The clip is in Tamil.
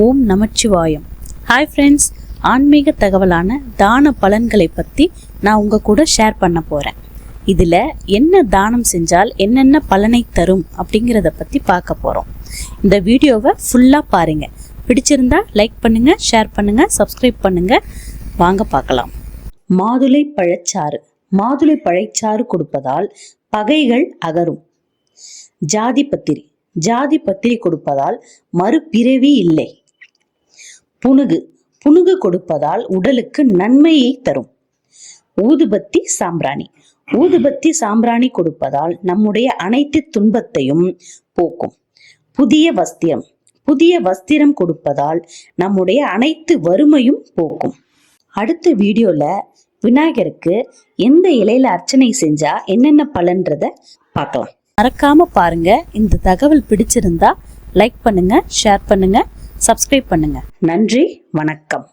ஓம் நமச்சிவாயம். ஹாய் ஃப்ரெண்ட்ஸ், ஆன்மீக தகவலான தான பலன்களை பற்றி நான் உங்கள் கூட ஷேர் பண்ண போகிறேன். இதில் என்ன தானம் செஞ்சால் என்னென்ன பலனை தரும் அப்படிங்கிறத பற்றி பார்க்க போகிறோம். இந்த வீடியோவை ஃபுல்லாக பாருங்கள். பிடிச்சிருந்தா லைக் பண்ணுங்கள், ஷேர் பண்ணுங்கள், சப்ஸ்கிரைப் பண்ணுங்கள். வாங்க பார்க்கலாம். மாதுளை பழச்சாறு. மாதுளை பழச்சாறு கொடுப்பதால் பகைகள் அகரும். ஜாதி பத்திரி. ஜாதி பத்திரி கொடுப்பதால் மறுபிறவி இல்லை. புனுகு. புனுகு கொடுப்பதால் உடலுக்கு நன்மையை தரும். ஊதுபத்தி சாம்பிராணி. ஊதுபத்தி சாம்பிராணி கொடுப்பதால் நம்முடைய அனைத்து துன்பத்தையும் போக்கும். புதிய வஸ்திரம். புதிய வஸ்திரம் கொடுப்பதால் நம்முடைய அனைத்து வறுமையும் போக்கும். அடுத்த வீடியோல விநாயகருக்கு எந்த இலையில அர்ச்சனை செஞ்சா என்னென்ன பலன்றத பார்க்கலாம். மறக்காம பாருங்க. இந்த தகவல் பிடிச்சிருந்தா லைக் பண்ணுங்க, ஷேர் பண்ணுங்க, சப்ஸ்கிரைப் பண்ணுங்க. நன்றி, வணக்கம்.